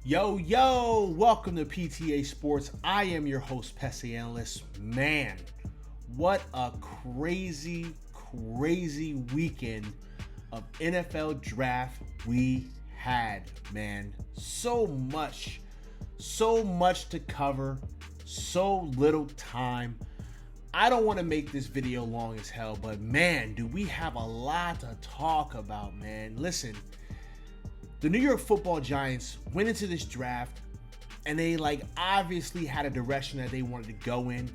Yo, welcome to PTA Sports. I am your host, Pessy Analyst. Man, what a crazy weekend of NFL draft we had, man. So much to cover, so little time. I don't want to make this video long as hell, but man, do we have a lot to talk about, man. Listen, the New York Football Giants went into this draft and they obviously had a direction that they wanted to go in.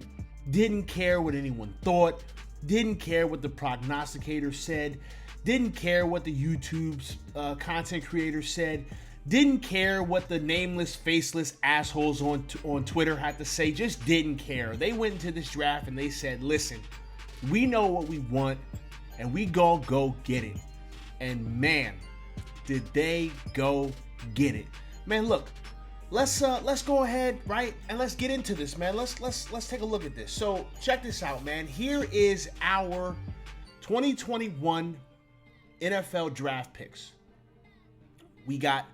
Didn't care what anyone thought, didn't care what the prognosticators said, didn't care what the YouTube's content creators said, didn't care what the nameless, faceless assholes on Twitter had to say, just didn't care. They went into this draft and they said, listen, we know what we want and we gonna go get it. And man, did they go get it. Man, look, let's go ahead, right? And let's get into this, man. Let's take a look at this. So check this out, man. Here is our 2021 NFL draft picks. We got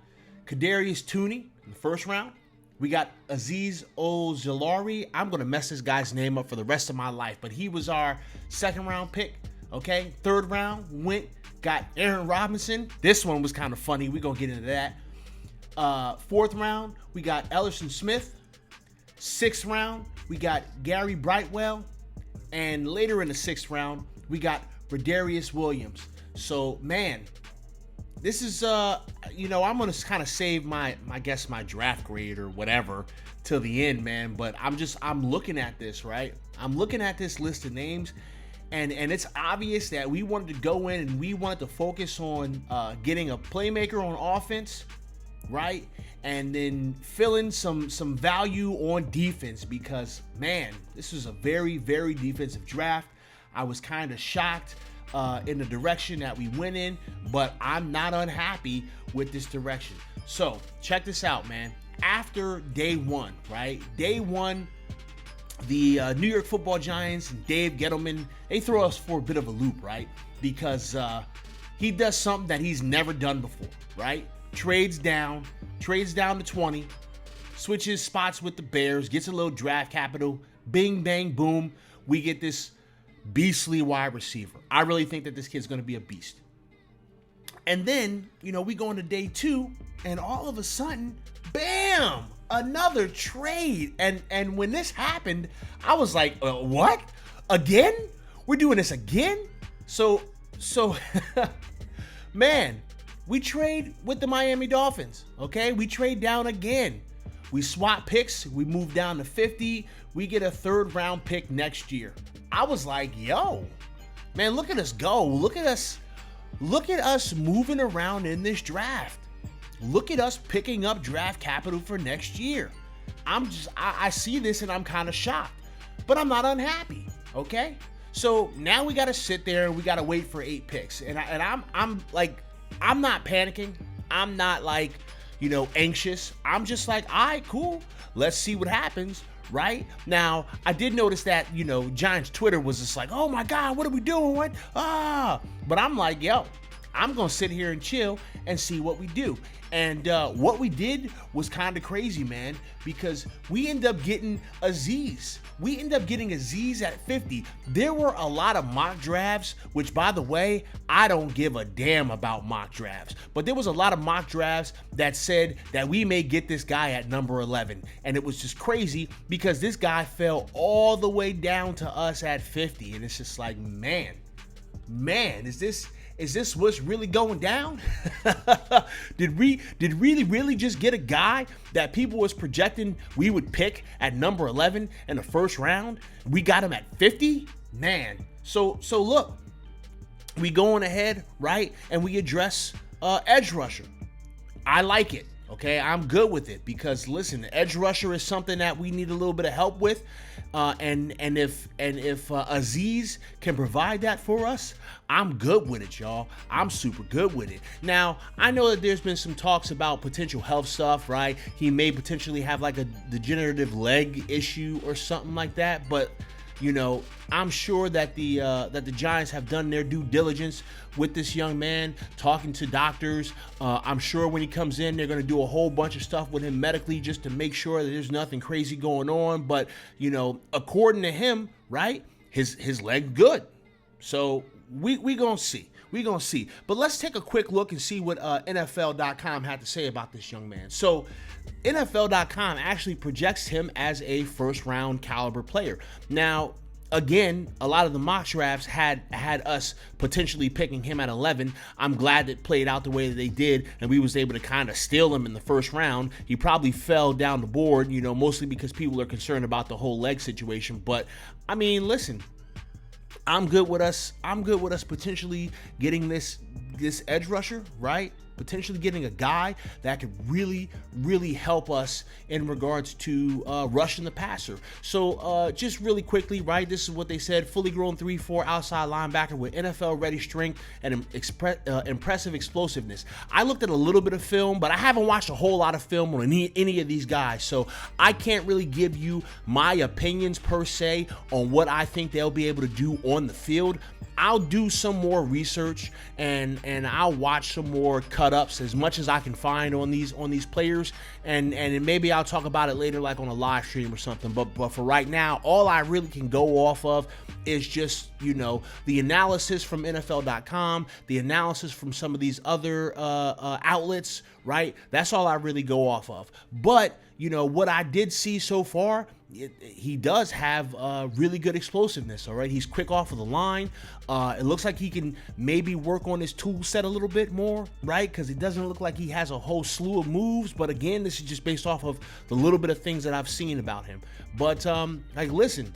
Kadarius Toney in the first round. We got Azeez Ojulari. I'm going to mess this guy's name up for the rest of my life, but he was our second round pick, okay? Third round, got Aaron Robinson. This one was kind of funny. We're going to get into that. Fourth round, we got Ellerson Smith. Sixth round, we got Gary Brightwell. And later in the sixth round, we got Rodarius Williams. So, man, this is, I'm going to kind of save my draft grade or whatever till the end, man. But I'm looking at this, right? I'm looking at this list of names. And it's obvious that we wanted to go in and we wanted to focus on getting a playmaker on offense, right? And then fill in some value on defense because, man, this was a very defensive draft. I was kind of shocked in the direction that we went in, but I'm not unhappy with this direction. So check this out, man. After day one, right? Day one, the New York Football Giants and Dave Gettleman, they throw us for a bit of a loop, right? Because he does something that he's never done before, right? Trades down to 20, switches spots with the Bears, gets a little draft capital, bing, bang, boom. We get this beastly wide receiver. I really think that this kid's going to be a beast. And then, we go into day two, and all of a sudden, bam! Another trade. And when this happened, I was like, what? Again? We're doing this again? So man, we trade with the Miami Dolphins, okay? We trade down again. We swap picks. We move down to 50. We get a third round pick next year. I was like, yo, man, look at us go. Look at us moving around in this draft. Look at us picking up draft capital for next year. I see this and I'm kind of shocked, but I'm not unhappy. Okay. So now we got to sit there and we got to wait for 8 picks. And I'm not panicking. I'm not anxious. I'm just like, all right, cool. Let's see what happens. Right now, I did notice that, Giants Twitter was just like, oh my God, what are we doing? What? But I'm like, yo, I'm going to sit here and chill and see what we do. And what we did was kind of crazy, man, because we end up getting Azeez. We end up getting Azeez at 50. There were a lot of mock drafts, which, by the way, I don't give a damn about mock drafts. But there was a lot of mock drafts that said that we may get this guy at number 11. And it was just crazy because this guy fell all the way down to us at 50. And it's just like, man, is this what's really going down? Did we really just get a guy that people was projecting we would pick at number 11 in the first round? We got him at 50? Man. So look, we going ahead, right? And we address edge rusher. I like it. Okay, I'm good with it because listen, edge rusher is something that we need a little bit of help with, and if Azeez can provide that for us, I'm good with it, y'all. I'm super good with it. Now, I know that there's been some talks about potential health stuff, right? He may potentially have like a degenerative leg issue or something like that, but I'm sure that the Giants have done their due diligence with this young man, talking to doctors. I'm sure when he comes in, they're going to do a whole bunch of stuff with him medically just to make sure that there's nothing crazy going on. But, according to him, right, his leg good. So we going to see. We're going to see. But let's take a quick look and see what NFL.com had to say about this young man. So NFL.com actually projects him as a first-round caliber player. Now, again, a lot of the mock drafts had us potentially picking him at 11. I'm glad it played out the way that they did, and we was able to kind of steal him in the first round. He probably fell down the board, mostly because people are concerned about the whole leg situation. But, I mean, listen, I'm good with us potentially getting this edge rusher, right? Potentially getting a guy that could really, really help us in regards to rushing the passer. So just really quickly, right, this is what they said: fully grown 3-4 outside linebacker with NFL-ready strength and impressive explosiveness. I looked at a little bit of film, but I haven't watched a whole lot of film on any of these guys, so I can't really give you my opinions per se on what I think they'll be able to do on the field. I'll do some more research and I'll watch some more cut-ups as much as I can find on these players, and maybe I'll talk about it later, like on a live stream or something. But for right now, all I really can go off of is just the analysis from NFL.com, the analysis from some of these other outlets, right? That's all I really go off of. But what I did see so far, he does have really good explosiveness, all right? He's quick off of the line. It looks like he can maybe work on his tool set a little bit more, right? Because it doesn't look like he has a whole slew of moves. But again, this is just based off of the little bit of things that I've seen about him. But listen.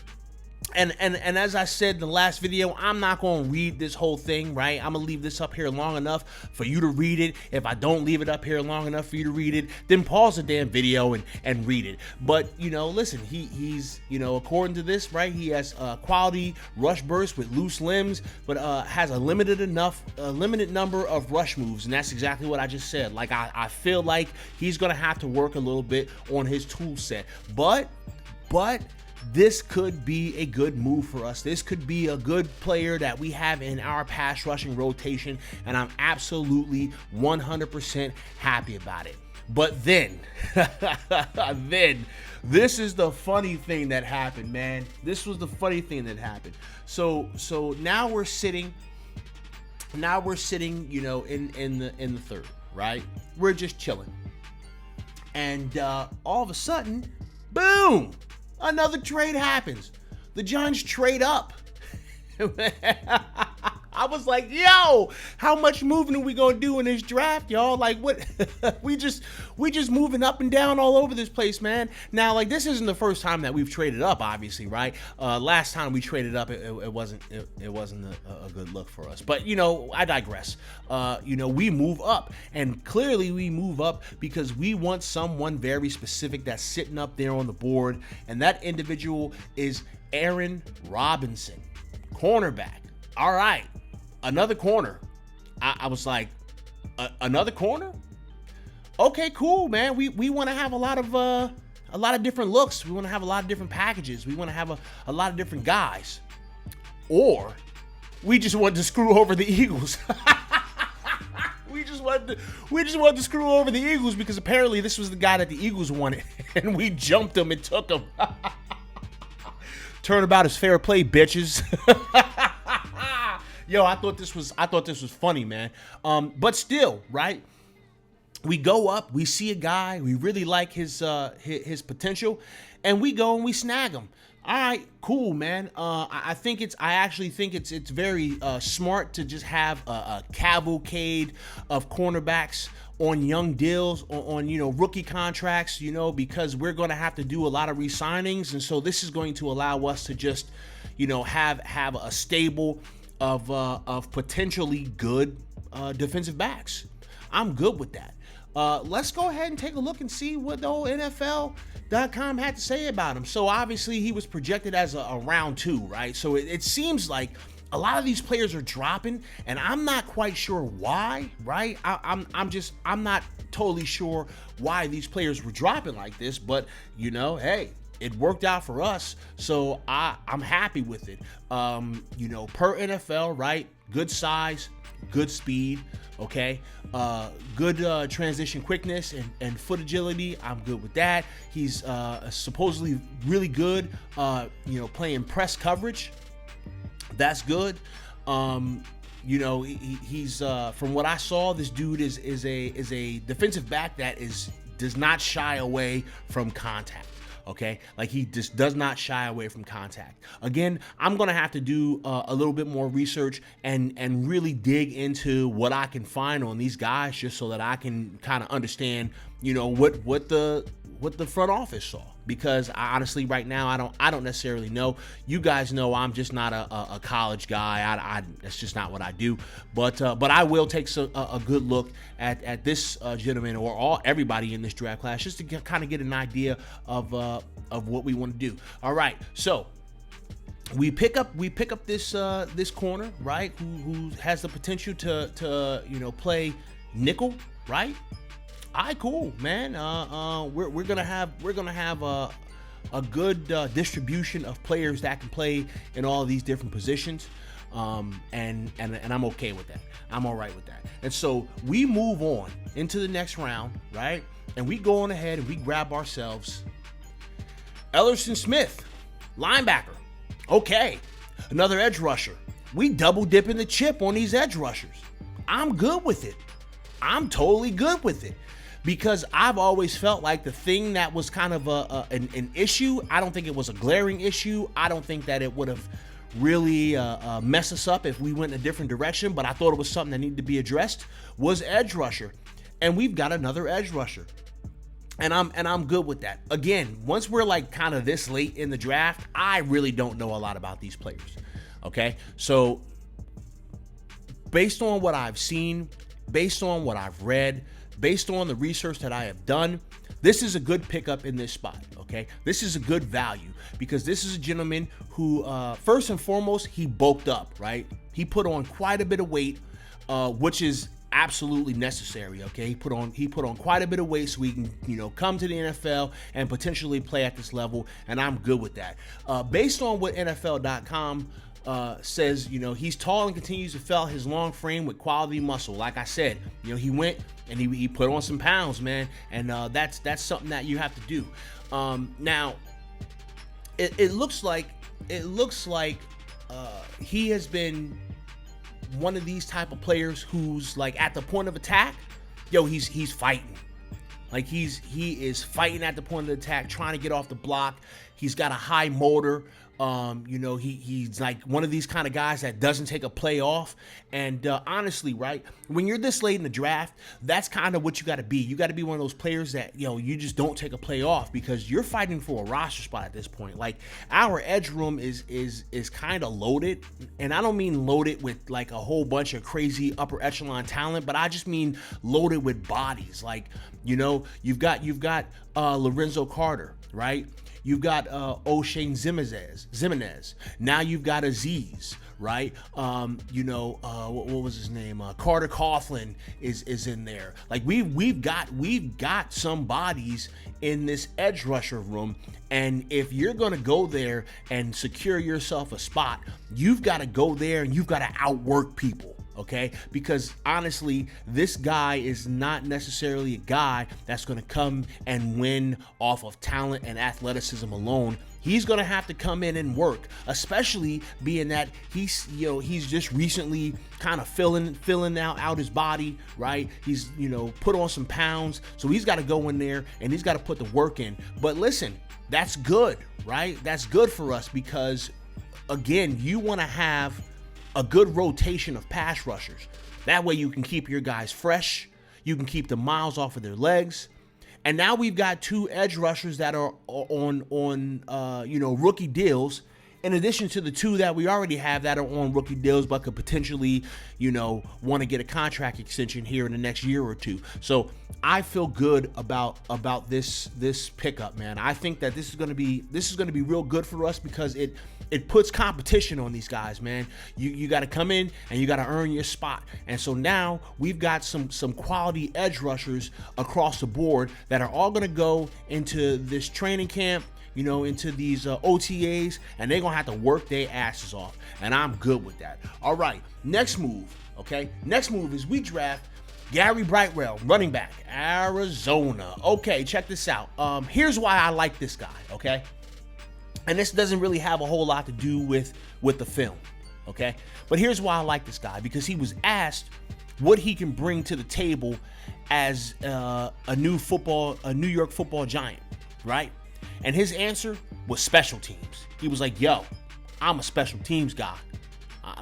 And as I said in the last video, I'm not going to read this whole thing, right? I'm going to leave this up here long enough for you to read it. If I don't leave it up here long enough for you to read it, then pause the damn video and read it. But, listen, he's according to this, right, he has quality rush burst with loose limbs, but has a limited number of rush moves. And that's exactly what I just said. Like, I feel like he's going to have to work a little bit on his tool set. But this could be a good move for us. This could be a good player that we have in our pass rushing rotation, and I'm absolutely 100% happy about it. But then, this is the funny thing that happened, man. This was the funny thing that happened. So now we're sitting, in the third, right? We're just chilling, and all of a sudden, boom! Another trade happens. The Giants trade up. I was like, yo, how much moving are we gonna do in this draft, y'all? Like, what? we just moving up and down all over this place, man. Now, like, this isn't the first time that we've traded up, obviously, right? Last time we traded up, it wasn't a good look for us. But I digress. We move up, and clearly we move up because we want someone very specific that's sitting up there on the board, and that individual is Aaron Robinson, cornerback. All right. Another corner. I was like, another corner? Okay, cool, man. We want to have a lot of different looks. We want to have a lot of different packages. We want to have a lot of different guys. Or we just want to screw over the Eagles. We just wanted to screw over the Eagles because apparently this was the guy that the Eagles wanted, and we jumped him and took him. Turnabout is fair play, bitches. Yo, I thought this was funny, man. But still, right? We go up, we see a guy, we really like his potential, and we go and we snag him. All right, cool, man. I actually think it's very smart to just have a cavalcade of cornerbacks on young deals, on rookie contracts, because we're going to have to do a lot of re-signings, and so this is going to allow us to just, have a stable of potentially good defensive backs. I'm good with that. Let's go ahead and take a look and see what the whole NFL.com had to say about him. So obviously he was projected as a round 2, right? So it seems like a lot of these players are dropping, and I'm not quite sure why, right? I'm not totally sure why these players were dropping like this, but hey, it worked out for us, so I'm happy with it. Per NFL, right? Good size, good speed, okay? Good transition quickness and foot agility. I'm good with that. He's supposedly really good, playing press coverage. That's good. He's from what I saw, this dude is a defensive back that does not shy away from contact. Okay, like he just does not shy away from contact. Again, I'm gonna have to do a little bit more research and really dig into what I can find on these guys, just so that I can kind of understand, what the front office saw. Because honestly, right now, I don't necessarily know. You guys know I'm just not a college guy. That's just not what I do. But I will take a good look at this gentleman, or everybody in this draft class, just to kind of get an idea of what we want to do. All right, so we pick up this corner, right? Who has the potential to play nickel, right? All right, cool, man. We're gonna have a good distribution of players that can play in all of these different positions, and I'm okay with that. I'm all right with that. And so we move on into the next round, right? And we go on ahead and we grab ourselves Ellerson Smith, linebacker. Okay, another edge rusher. We double dipping the chip on these edge rushers. I'm good with it. I'm totally good with it. Because I've always felt like the thing that was kind of an issue, I don't think it was a glaring issue. I don't think that it would have really messed us up if we went in a different direction, but I thought it was something that needed to be addressed, was edge rusher. And we've got another edge rusher. And I'm good with that. Again, once we're like kind of this late in the draft, I really don't know a lot about these players. Okay? So based on what I've seen, based on what I've read, based on the research that I have done, this is a good pickup in this spot, okay? This is a good value because this is a gentleman who, first and foremost, he bulked up, right? He put on quite a bit of weight, which is absolutely necessary, okay? He put on quite a bit of weight so he can, come to the NFL and potentially play at this level, and I'm good with that. Based on what NFL.com says, he's tall and continues to fill his long frame with quality muscle. Like I said, he went and he put on some pounds, man, and that's something that you have to do. Now, it looks like he has been one of these type of players who's like at the point of attack, he's fighting. Like he is fighting at the point of attack, trying to get off the block. He's got a high motor. He's like one of these kind of guys that doesn't take a play off. And honestly, right, when you're this late in the draft, that's kind of what you got to be. You got to be one of those players that, you just don't take a play off because you're fighting for a roster spot at this point. Like our edge room is kind of loaded. And I don't mean loaded with like a whole bunch of crazy upper echelon talent, but I just mean loaded with bodies. Like, you've got Lorenzo Carter, right? You've got O'Shane Zimenez. Now you've got Aziz, right? What was his name? Carter Coughlin is in there. Like we've got some bodies in this edge rusher room, and if you're gonna go there and secure yourself a spot, you've got to go there and you've got to outwork people. Okay, because honestly, this guy is not necessarily a guy that's going to come and win off of talent and athleticism alone. He's going to have to come in and work, especially being that he's just recently kind of filling out his body, right? He's, put on some pounds. So he's got to go in there and he's got to put the work in. But listen, that's good, right? That's good for us because, again, you want to have a good rotation of pass rushers. That way you can keep your guys fresh. You can keep the miles off of their legs. And now we've got two edge rushers that are on rookie deals, in addition to the two that we already have that are on rookie deals but could potentially, want to get a contract extension here in the next year or two. So I feel good about this pickup, man. I think that this is going to be real good for us because it puts competition on these guys, man. You got to come in and you got to earn your spot. And so now we've got some quality edge rushers across the board that are all going to go into this training camp, into these OTAs, and they're going to have to work their asses off. And I'm good with that. All right, next move, okay? Next move is we draft Gary Brightwell, running back, Arizona. Okay, check this out. Here's why I like this guy, okay? And this doesn't really have a whole lot to do with the film, okay? But here's why I like this guy, because he was asked what he can bring to the table as a New York football giant, right? And his answer was special teams. He was like, yo, I'm a special teams guy.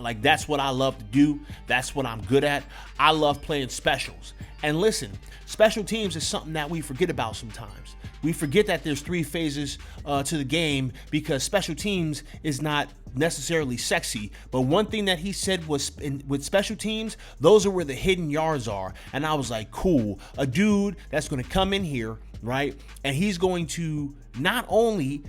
Like, that's what I love to do. That's what I'm good at. I love playing specials. And listen, special teams is something that we forget about sometimes. We forget that there's 3 phases to the game, because special teams is not necessarily sexy. But one thing that he said was, with special teams, those are where the hidden yards are. And I was like, cool. A dude that's going to come in here, right? And he's going to not only,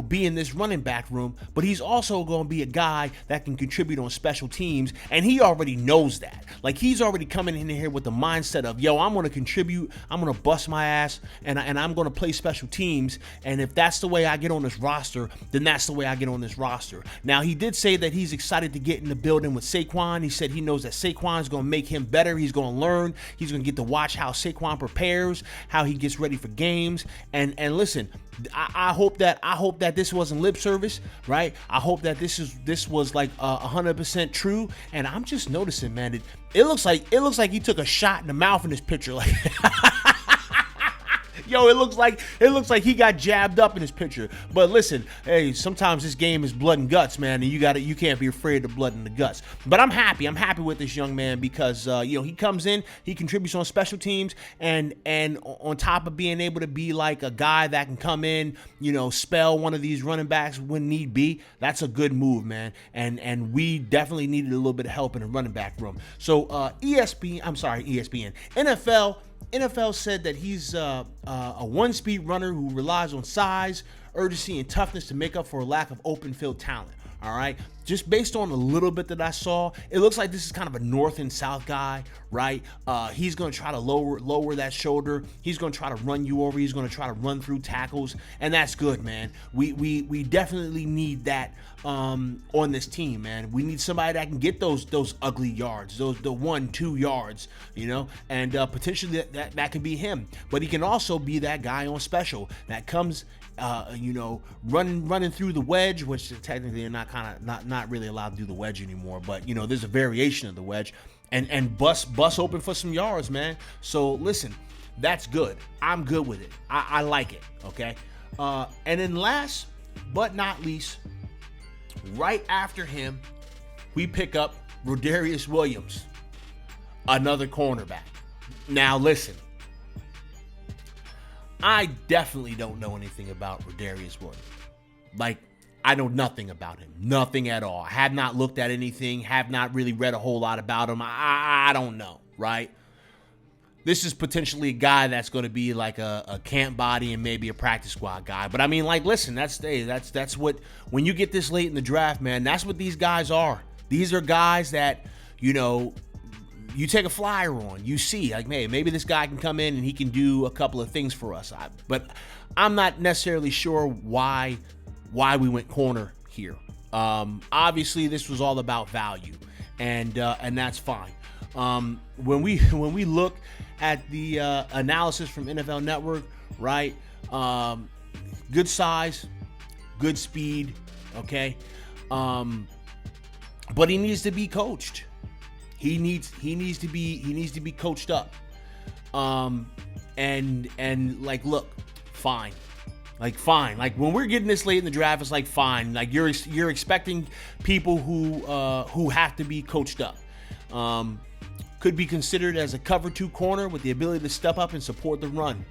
be in this running back room, but he's also going to be a guy that can contribute on special teams. And he already knows that. Like, he's already coming in here with the mindset of, yo, I'm going to contribute. I'm going to bust my ass, and I'm going to play special teams. And if that's the way I get on this roster, then that's the way I get on this roster. Now, he did say that he's excited to get in the building with Saquon. He said he knows that Saquon is going to make him better. He's going to learn. He's going to get to watch how Saquon prepares, how he gets ready for games. And listen, I hope that this wasn't lip service, right? I hope that this was like 100% true. And I'm just noticing, man, it looks like he took a shot in the mouth in this picture, like. Yo, it looks like he got jabbed up in his picture. But listen, hey, sometimes this game is blood and guts, man, and you can't be afraid of blood and the guts. But I'm happy with this young man, because he comes in, he contributes on special teams, and on top of being able to be like a guy that can come in, spell one of these running backs when need be. That's a good move, man. And we definitely needed a little bit of help in the running back room. So ESPN, NFL said that he's a one-speed runner who relies on size, urgency, and toughness to make up for a lack of open field talent. All right, just based on a little bit that I saw, it looks like this is kind of a north and south guy, right? He's going to try to lower that shoulder. He's going to try to run you over. He's going to try to run through tackles, and that's good, man. We definitely need that on this team, man. We need somebody that can get those ugly yards, the 1-2 yards, and potentially that can be him. But he can also be that guy on special that comes, running through the wedge, which technically they're not really allowed to do the wedge anymore. But there's a variation of the wedge, and bust open for some yards, man. So listen, that's good. I'm good with it. I like it. Okay. And then last but not least, right after him, we pick up Rodarius Williams, another cornerback. Now listen, I definitely don't know anything about Rodarius Williams. Like, I know nothing about him. Nothing at all. I have not looked at anything. Have not really read a whole lot about him. I don't know, right? This is potentially a guy that's going to be like a camp body and maybe a practice squad guy. But I mean, like, listen, that's what, when you get this late in the draft, man, that's what these guys are. These are guys that, you take a flyer on, you see, like, maybe this guy can come in and he can do a couple of things for us. But I'm not necessarily sure why we went corner here. Obviously, this was all about value, and that's fine. When we look at the analysis from NFL Network, right? Good size, good speed, okay. But he needs to be coached. He needs to be coached up. And like, look, fine. Like, fine. Like, when we're getting this late in the draft, it's like, fine. Like, you're expecting people who have to be coached up. Could be considered as a cover 2 corner with the ability to step up and support the run.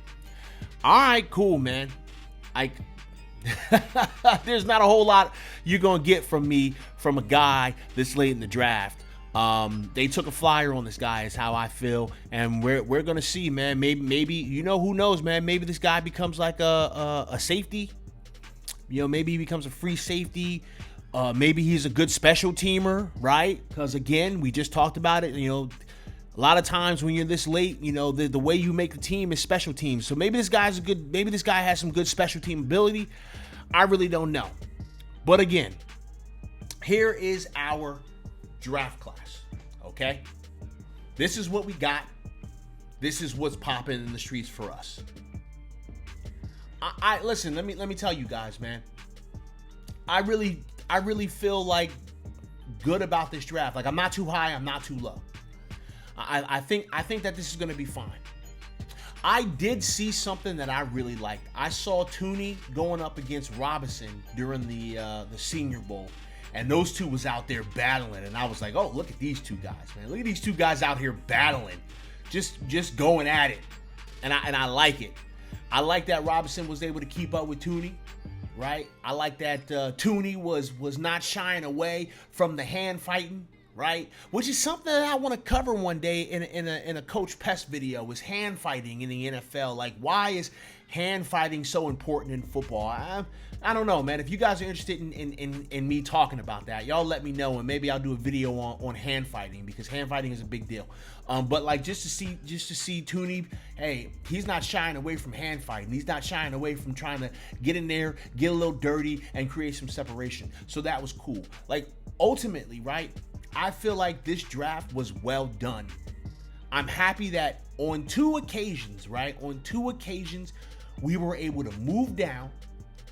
All right, cool, man. Like, there's not a whole lot you're gonna get from me from a guy this late in the draft. They took a flyer on this guy, is how I feel, and we're gonna see, man. Maybe who knows, man. Maybe this guy becomes like a safety. Maybe he becomes a free safety. Maybe he's a good special teamer, right? Because again, we just talked about it. A lot of times when you're this late, the way you make the team is special teams. So maybe this guy has some good special team ability. I really don't know. But again, here is our draft class, okay? This is what we got. This is what's popping in the streets for us. I listen, let me tell you guys, man. I really feel like good about this draft. Like, I'm not too high, I'm not too low. I think that this is going to be fine. I did see something that I really liked. I saw Tooney going up against Robinson during the Senior Bowl, and those two was out there battling, and I was like, oh, look at these two guys, man. Look at these two guys out here battling, just going at it, and I like it. I like that Robinson was able to keep up with Tooney, right? I like that Tooney was not shying away from the hand fighting, right? Which is something that I want to cover one day in a Coach Pest video, is hand fighting in the NFL. Like, why is hand fighting so important in football? I don't know, man. If you guys are interested in me talking about that, y'all let me know, and maybe I'll do a video on hand fighting, because hand fighting is a big deal. But like, just to see Tooney, hey, he's not shying away from hand fighting. He's not shying away from trying to get in there, get a little dirty, and create some separation. So that was cool. Like, ultimately, right, I feel like this draft was well done. I'm happy that on two occasions, we were able to move down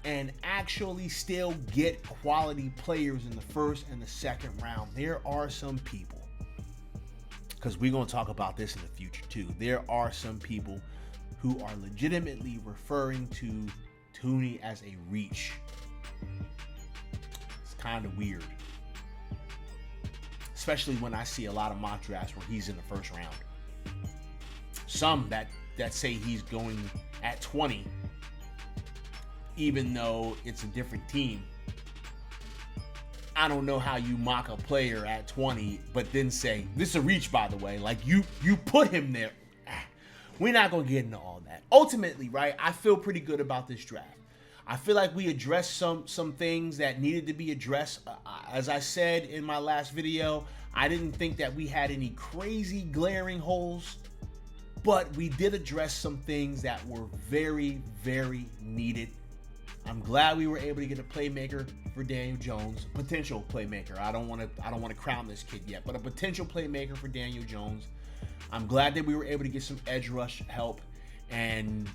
and actually still get quality players in the first and the second round. There are some people, because we're going to talk about this in the future too, there are some people who are legitimately referring to Tooney as a reach. It's kind of weird. Especially when I see a lot of mock drafts where he's in the first round. Some that say he's going at 20, even though it's a different team. I don't know how you mock a player at 20, but then say, this is a reach, by the way. Like, you put him there. We're not going to get into all that. Ultimately, right, I feel pretty good about this draft. I feel like we addressed some things that needed to be addressed. As I said in my last video, I didn't think that we had any crazy glaring holes, but we did address some things that were very, very needed. I'm glad we were able to get a playmaker for Daniel Jones, a potential playmaker. I don't want to crown this kid yet, but a potential playmaker for Daniel Jones. I'm glad that we were able to get some edge rush help and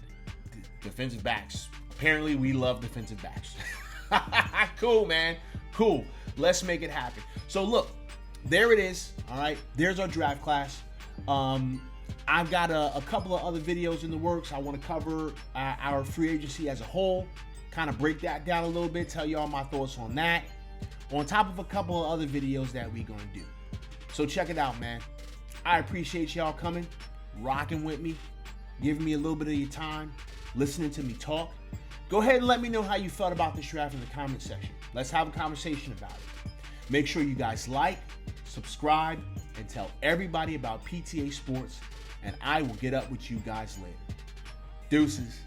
defensive backs. Apparently, we love defensive backs. Cool, man. Cool. Let's make it happen. So, look, there it is. All right. There's our draft class. I've got a couple of other videos in the works. I want to cover our free agency as a whole, kind of break that down a little bit, tell you all my thoughts on that, on top of a couple of other videos that we're going to do. So, check it out, man. I appreciate y'all coming, rocking with me, giving me a little bit of your time, listening to me talk. Go ahead and let me know how you felt about this draft in the comment section. Let's have a conversation about it. Make sure you guys like, subscribe, and tell everybody about PTA Sports, and I will get up with you guys later. Deuces.